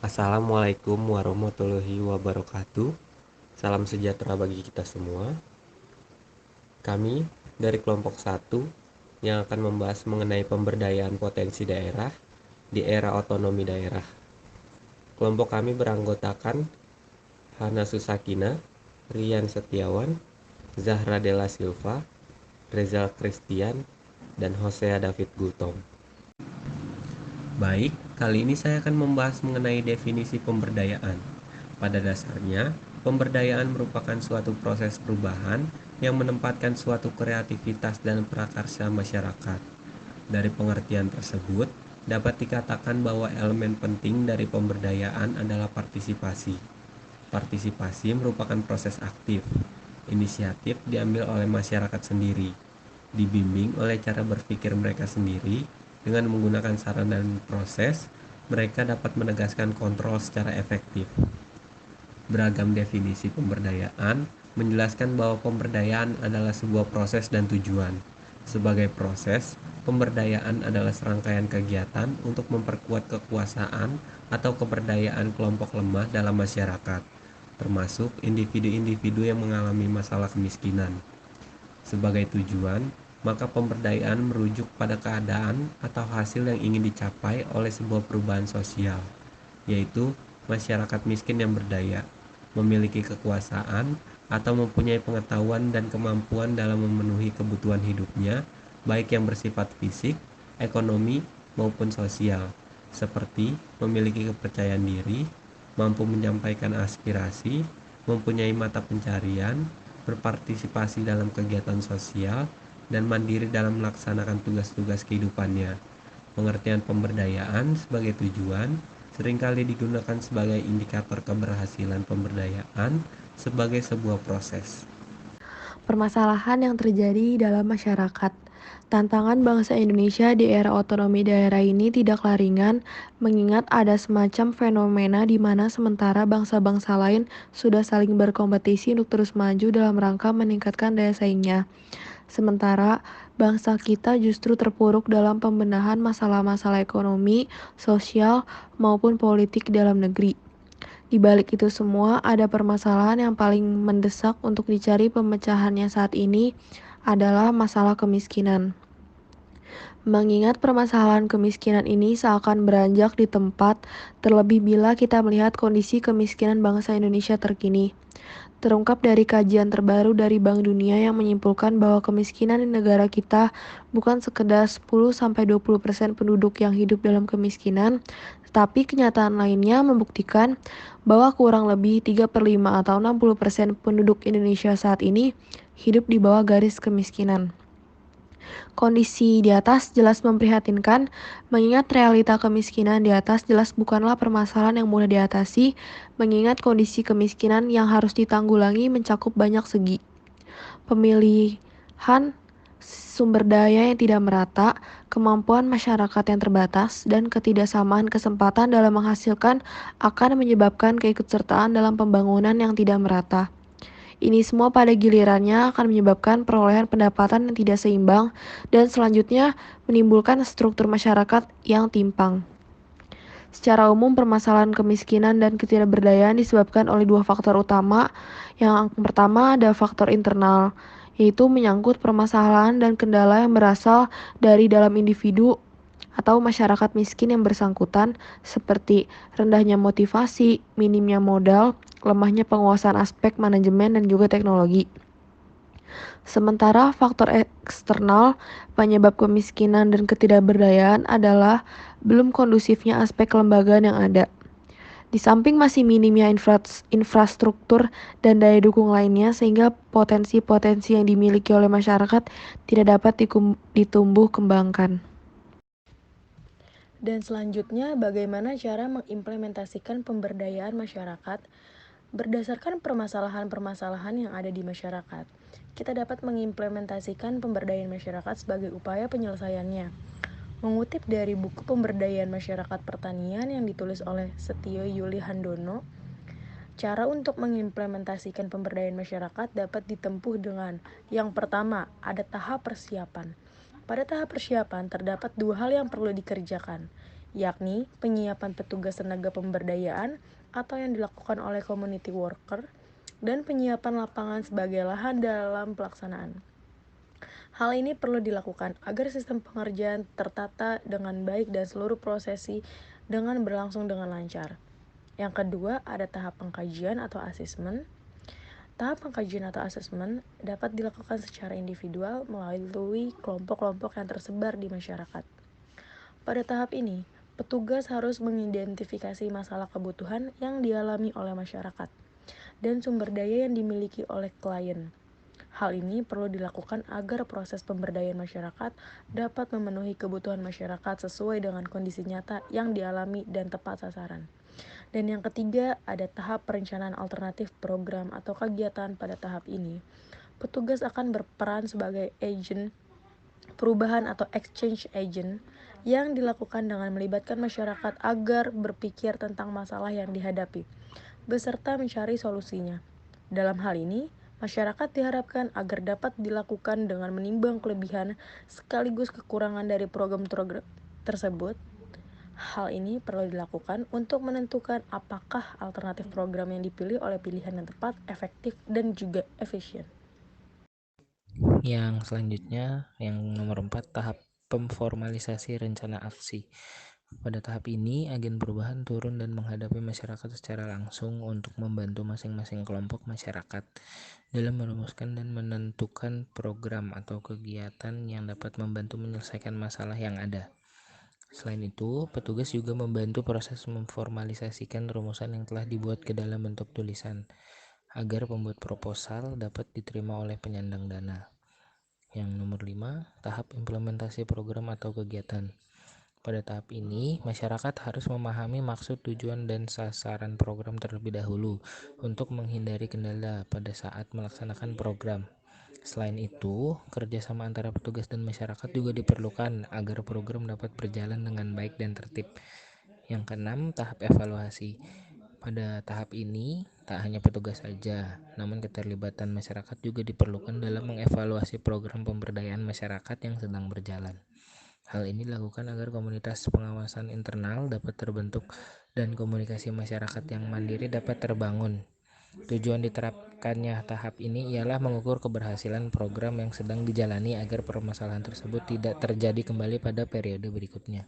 Assalamualaikum warahmatullahi wabarakatuh. Salam sejahtera bagi kita semua. Kami dari kelompok 1 yang akan membahas mengenai pemberdayaan potensi daerah di era otonomi daerah. Kelompok kami beranggotakan Hana Susakina, Rian Setiawan, Zahra Della Silva, Rezal Christian, dan Hosea David Gultom. Baik, kali ini saya akan membahas mengenai definisi pemberdayaan. Pada dasarnya, pemberdayaan merupakan suatu proses perubahan yang menempatkan suatu kreativitas dan prakarsa masyarakat. Dari pengertian tersebut, dapat dikatakan bahwa elemen penting dari pemberdayaan adalah partisipasi. Partisipasi merupakan proses aktif. Inisiatif diambil oleh masyarakat sendiri, dibimbing oleh cara berpikir mereka sendiri. Dengan menggunakan saran dan proses, mereka dapat menegaskan kontrol secara efektif. Beragam definisi pemberdayaan menjelaskan bahwa pemberdayaan adalah sebuah proses dan tujuan. Sebagai proses, pemberdayaan adalah serangkaian kegiatan untuk memperkuat kekuasaan atau keberdayaan kelompok lemah dalam masyarakat, termasuk individu-individu yang mengalami masalah kemiskinan. Sebagai tujuan, maka pemberdayaan merujuk pada keadaan atau hasil yang ingin dicapai oleh sebuah perubahan sosial, yaitu masyarakat miskin yang berdaya, memiliki kekuasaan, atau mempunyai pengetahuan dan kemampuan dalam memenuhi kebutuhan hidupnya, baik yang bersifat fisik, ekonomi, maupun sosial, seperti memiliki kepercayaan diri, mampu menyampaikan aspirasi, mempunyai mata pencarian, berpartisipasi dalam kegiatan sosial, dan mandiri dalam melaksanakan tugas-tugas kehidupannya. Pengertian pemberdayaan sebagai tujuan seringkali digunakan sebagai indikator keberhasilan pemberdayaan sebagai sebuah proses. Permasalahan yang terjadi dalam masyarakat. Tantangan bangsa Indonesia di era otonomi daerah ini tidaklah ringan, mengingat ada semacam fenomena di mana sementara bangsa-bangsa lain sudah saling berkompetisi untuk terus maju dalam rangka meningkatkan daya saingnya. Sementara bangsa kita justru terpuruk dalam pembenahan masalah-masalah ekonomi, sosial, maupun politik dalam negeri. Di balik itu semua, ada permasalahan yang paling mendesak untuk dicari pemecahannya saat ini adalah masalah kemiskinan. Mengingat permasalahan kemiskinan ini seakan beranjak di tempat, terlebih bila kita melihat kondisi kemiskinan bangsa Indonesia terkini. Terungkap dari kajian terbaru dari Bank Dunia yang menyimpulkan bahwa kemiskinan di negara kita bukan sekedar 10-20% penduduk yang hidup dalam kemiskinan, tetapi kenyataan lainnya membuktikan bahwa kurang lebih 3/5 atau 60% penduduk Indonesia saat ini hidup di bawah garis kemiskinan. Kondisi di atas jelas memprihatinkan, mengingat realita kemiskinan di atas jelas bukanlah permasalahan yang mudah diatasi, mengingat kondisi kemiskinan yang harus ditanggulangi mencakup banyak segi. Pemilihan sumber daya yang tidak merata, kemampuan masyarakat yang terbatas, dan ketidaksamaan kesempatan dalam menghasilkan akan menyebabkan keikutsertaan dalam pembangunan yang tidak merata. Ini semua pada gilirannya akan menyebabkan perolehan pendapatan yang tidak seimbang dan selanjutnya menimbulkan struktur masyarakat yang timpang. Secara umum, permasalahan kemiskinan dan ketidakberdayaan disebabkan oleh dua faktor utama. Yang pertama ada faktor internal, yaitu menyangkut permasalahan dan kendala yang berasal dari dalam individu atau masyarakat miskin yang bersangkutan, seperti rendahnya motivasi, minimnya modal, lemahnya penguasaan aspek manajemen dan juga teknologi. Sementara faktor eksternal penyebab kemiskinan dan ketidakberdayaan adalah belum kondusifnya aspek kelembagaan yang ada. Di samping masih minimnya infrastruktur dan daya dukung lainnya, sehingga potensi-potensi yang dimiliki oleh masyarakat tidak dapat ditumbuh kembangkan. Dan selanjutnya, bagaimana cara mengimplementasikan pemberdayaan masyarakat berdasarkan permasalahan-permasalahan yang ada di masyarakat. Kita dapat mengimplementasikan pemberdayaan masyarakat sebagai upaya penyelesaiannya. Mengutip dari buku Pemberdayaan Masyarakat Pertanian yang ditulis oleh Setio Yuli Handono, cara untuk mengimplementasikan pemberdayaan masyarakat dapat ditempuh dengan yang pertama, ada tahap persiapan. Pada tahap persiapan terdapat dua hal yang perlu dikerjakan. yakni penyiapan petugas tenaga pemberdayaan atau yang dilakukan oleh community worker, dan penyiapan lapangan sebagai lahan dalam pelaksanaan. Hal ini perlu dilakukan agar sistem pengerjaan tertata dengan baik dan seluruh prosesi dengan berlangsung dengan lancar. Yang kedua, ada tahap pengkajian atau asesmen. Tahap pengkajian atau asesmen dapat dilakukan secara individual melalui kelompok-kelompok yang tersebar di masyarakat. Pada tahap ini, petugas harus mengidentifikasi masalah kebutuhan yang dialami oleh masyarakat dan sumber daya yang dimiliki oleh klien. Hal ini perlu dilakukan agar proses pemberdayaan masyarakat dapat memenuhi kebutuhan masyarakat sesuai dengan kondisi nyata yang dialami dan tepat sasaran. Dan yang ketiga, ada tahap perencanaan alternatif program atau kegiatan. Pada tahap ini, petugas akan berperan sebagai agen perubahan atau exchange agent yang dilakukan dengan melibatkan masyarakat agar berpikir tentang masalah yang dihadapi, beserta mencari solusinya. Dalam hal ini, masyarakat diharapkan agar dapat dilakukan dengan menimbang kelebihan sekaligus kekurangan dari program tersebut. Hal ini perlu dilakukan untuk menentukan apakah alternatif program yang dipilih oleh pilihan yang tepat, efektif, dan juga efisien. Yang selanjutnya, yang nomor 4, tahap pemformalisasi rencana aksi. Pada tahap ini, agen perubahan turun dan menghadapi masyarakat secara langsung untuk membantu masing-masing kelompok masyarakat dalam merumuskan dan menentukan program atau kegiatan yang dapat membantu menyelesaikan masalah yang ada. Selain itu, petugas juga membantu proses memformalisasikan rumusan yang telah dibuat ke dalam bentuk tulisan, agar pembuat proposal dapat diterima oleh penyandang dana. Yang nomor 5, tahap implementasi program atau kegiatan. Pada tahap ini, masyarakat harus memahami maksud, tujuan, dan sasaran program terlebih dahulu untuk menghindari kendala pada saat melaksanakan program. Selain itu, kerjasama antara petugas dan masyarakat juga diperlukan agar program dapat berjalan dengan baik dan tertib. Yang keenam, tahap evaluasi. Pada tahap ini, tak hanya petugas saja, namun keterlibatan masyarakat juga diperlukan dalam mengevaluasi program pemberdayaan masyarakat yang sedang berjalan. Hal ini dilakukan agar komunitas pengawasan internal dapat terbentuk dan komunikasi masyarakat yang mandiri dapat terbangun. Tujuan diterapkannya tahap ini ialah mengukur keberhasilan program yang sedang dijalani agar permasalahan tersebut tidak terjadi kembali pada periode berikutnya.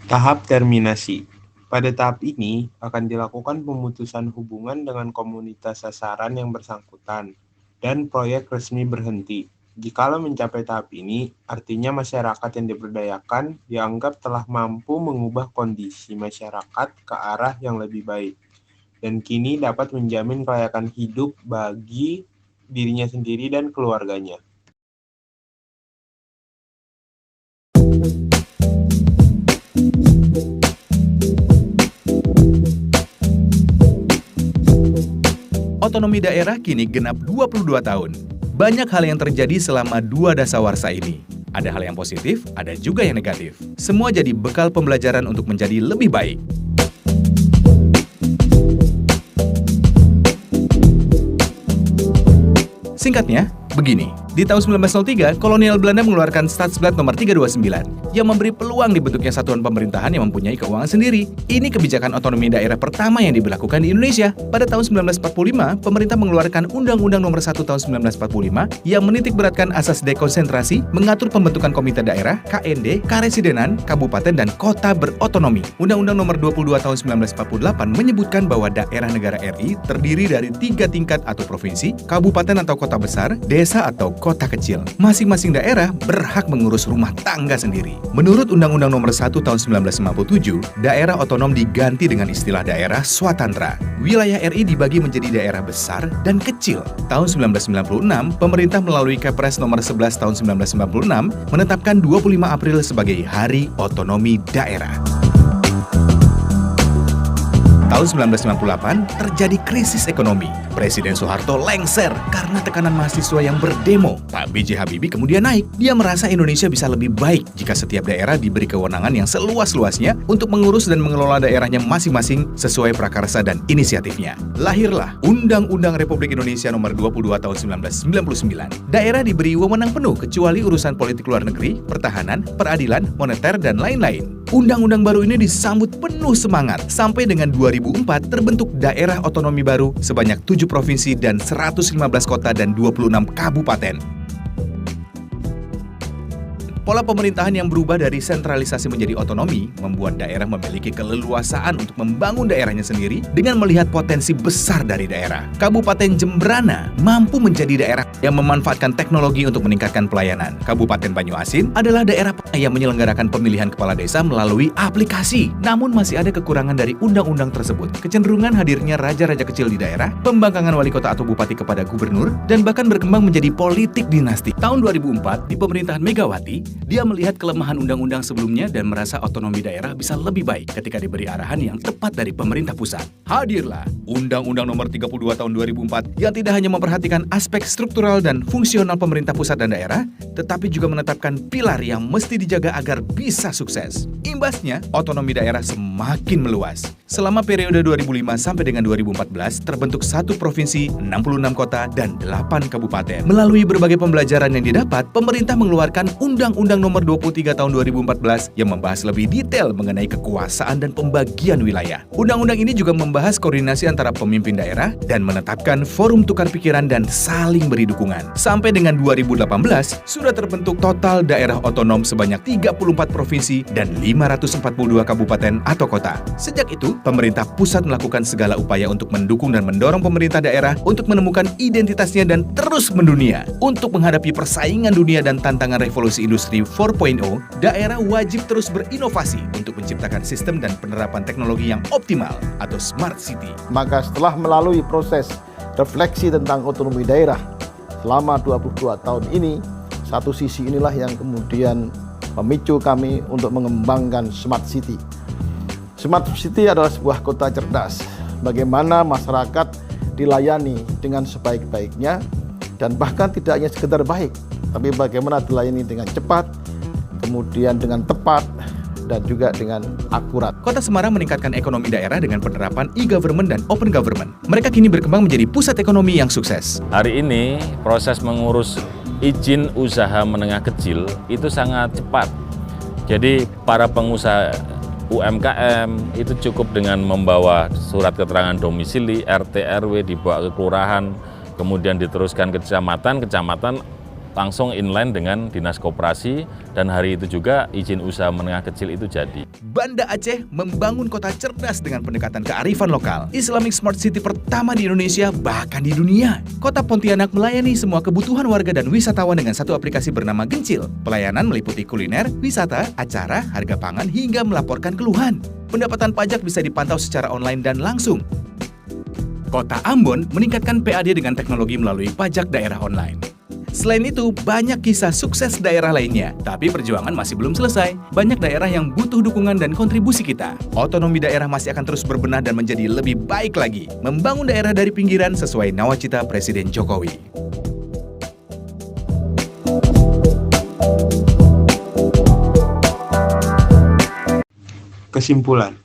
Tahap terminasi. Pada tahap ini akan dilakukan pemutusan hubungan dengan komunitas sasaran yang bersangkutan dan proyek resmi berhenti. Jikalau mencapai tahap ini, artinya masyarakat yang diberdayakan dianggap telah mampu mengubah kondisi masyarakat ke arah yang lebih baik, dan kini dapat menjamin kelayakan hidup bagi dirinya sendiri dan keluarganya. Otonomi daerah kini genap 22 tahun. Banyak hal yang terjadi selama 2 dasawarsa ini. Ada hal yang positif, ada juga yang negatif. Semua jadi bekal pembelajaran untuk menjadi lebih baik. Singkatnya, begini. Di tahun 1903, kolonial Belanda mengeluarkan Stadsblad nomor 329 yang memberi peluang dibentuknya satuan pemerintahan yang mempunyai keuangan sendiri. Ini kebijakan otonomi daerah pertama yang diberlakukan di Indonesia. Pada tahun 1945, pemerintah mengeluarkan Undang-Undang nomor 1 tahun 1945 yang menitikberatkan asas dekonsentrasi, mengatur pembentukan komite daerah, KND, karesidenan, kabupaten, dan kota berotonomi. Undang-Undang nomor 22 tahun 1948 menyebutkan bahwa daerah negara RI terdiri dari 3 tingkat atau provinsi, kabupaten atau kota besar, desa atau kota kecil. Masing-masing daerah berhak mengurus rumah tangga sendiri. Menurut Undang-Undang nomor 1 tahun 1957, daerah otonom diganti dengan istilah daerah swatantra. Wilayah RI dibagi menjadi daerah besar dan kecil. Tahun 1996, pemerintah melalui Kepres nomor 11 tahun 1996 menetapkan 25 April sebagai Hari Otonomi Daerah. Tahun 1998, terjadi krisis ekonomi. Presiden Soeharto lengser karena tekanan mahasiswa yang berdemo. Pak B.J. Habibie kemudian naik. Dia merasa Indonesia bisa lebih baik jika setiap daerah diberi kewenangan yang seluas-luasnya untuk mengurus dan mengelola daerahnya masing-masing sesuai prakarsa dan inisiatifnya. Lahirlah Undang-Undang Republik Indonesia nomor 22 tahun 1999. Daerah diberi wewenang penuh kecuali urusan politik luar negeri, pertahanan, peradilan, moneter, dan lain-lain. Undang-undang baru ini disambut penuh semangat. Sampai dengan 2004 terbentuk daerah otonomi baru sebanyak 7 provinsi dan 115 kota dan 26 kabupaten. Pola pemerintahan yang berubah dari sentralisasi menjadi otonomi membuat daerah memiliki keleluasaan untuk membangun daerahnya sendiri dengan melihat potensi besar dari daerah. Kabupaten Jembrana mampu menjadi daerah yang memanfaatkan teknologi untuk meningkatkan pelayanan. Kabupaten Banyuasin adalah daerah yang menyelenggarakan pemilihan kepala desa melalui aplikasi. Namun masih ada kekurangan dari undang-undang tersebut. Kecenderungan hadirnya raja-raja kecil di daerah, pembangkangan wali kota atau bupati kepada gubernur, dan bahkan berkembang menjadi politik dinasti. Tahun 2004, di pemerintahan Megawati, dia melihat kelemahan undang-undang sebelumnya dan merasa otonomi daerah bisa lebih baik ketika diberi arahan yang tepat dari pemerintah pusat. Hadirlah Undang-Undang Nomor 32 Tahun 2004 yang tidak hanya memperhatikan aspek struktural dan fungsional pemerintah pusat dan daerah, tetapi juga menetapkan pilar yang mesti dijaga agar bisa sukses. Imbasnya, otonomi daerah semakin meluas. Selama periode 2005 sampai dengan 2014, terbentuk 1 provinsi, 66 kota, dan 8 kabupaten. Melalui berbagai pembelajaran yang didapat, pemerintah mengeluarkan Undang-Undang Nomor 23 Tahun 2014 yang membahas lebih detail mengenai kekuasaan dan pembagian wilayah. Undang-undang ini juga membahas koordinasi antara pemimpin daerah dan menetapkan forum tukar pikiran dan saling beri dukungan. Sampai dengan 2018, sudah terbentuk total daerah otonom sebanyak 34 provinsi dan 542 kabupaten atau kota. Sejak itu, pemerintah pusat melakukan segala upaya untuk mendukung dan mendorong pemerintah daerah untuk menemukan identitasnya dan terus mendunia. Untuk menghadapi persaingan dunia dan tantangan revolusi industri 4.0, daerah wajib terus berinovasi untuk menciptakan sistem dan penerapan teknologi yang optimal atau smart city. Maka setelah melalui proses refleksi tentang otonomi daerah selama 22 tahun ini, satu sisi inilah yang kemudian memicu kami untuk mengembangkan smart city. Smart City adalah sebuah kota cerdas, bagaimana masyarakat dilayani dengan sebaik-baiknya, dan bahkan tidak hanya sekedar baik, tapi bagaimana dilayani dengan cepat, kemudian dengan tepat, dan juga dengan akurat. Kota Semarang meningkatkan ekonomi daerah dengan penerapan e-government dan open government. Mereka kini berkembang menjadi pusat ekonomi yang sukses. Hari ini proses mengurus izin usaha menengah kecil itu sangat cepat. Jadi para pengusaha UMKM itu cukup dengan membawa surat keterangan domisili, RT, RW, dibawa ke kelurahan, kemudian diteruskan ke kecamatan langsung inline dengan Dinas Koperasi, dan hari itu juga izin usaha menengah kecil itu jadi. Banda Aceh membangun kota cerdas dengan pendekatan kearifan lokal. Islamic Smart City pertama di Indonesia, bahkan di dunia. Kota Pontianak melayani semua kebutuhan warga dan wisatawan dengan satu aplikasi bernama Gencil. Pelayanan meliputi kuliner, wisata, acara, harga pangan, hingga melaporkan keluhan. Pendapatan pajak bisa dipantau secara online dan langsung. Kota Ambon meningkatkan PAD dengan teknologi melalui pajak daerah online. Selain itu, banyak kisah sukses daerah lainnya, tapi perjuangan masih belum selesai. Banyak daerah yang butuh dukungan dan kontribusi kita. Otonomi daerah masih akan terus berbenah dan menjadi lebih baik lagi. Membangun daerah dari pinggiran sesuai nawacita Presiden Jokowi. Kesimpulan.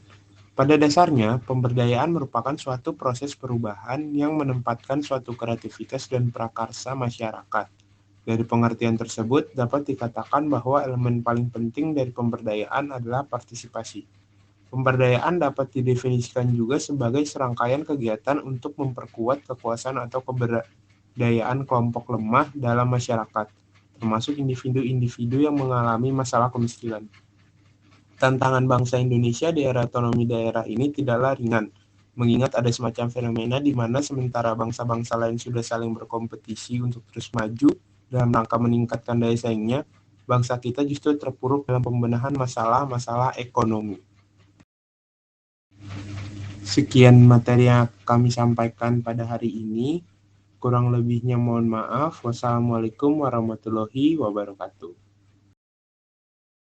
Pada dasarnya, pemberdayaan merupakan suatu proses perubahan yang menempatkan suatu kreativitas dan prakarsa masyarakat. Dari pengertian tersebut, dapat dikatakan bahwa elemen paling penting dari pemberdayaan adalah partisipasi. Pemberdayaan dapat didefinisikan juga sebagai serangkaian kegiatan untuk memperkuat kekuasaan atau keberdayaan kelompok lemah dalam masyarakat, termasuk individu-individu yang mengalami masalah kemiskinan. Tantangan bangsa Indonesia di era otonomi daerah ini tidaklah ringan, mengingat ada semacam fenomena di mana sementara bangsa-bangsa lain sudah saling berkompetisi untuk terus maju dalam rangka meningkatkan daya saingnya, bangsa kita justru terpuruk dalam pembenahan masalah-masalah ekonomi. Sekian materi yang kami sampaikan pada hari ini. Kurang lebihnya mohon maaf. Wassalamualaikum warahmatullahi wabarakatuh.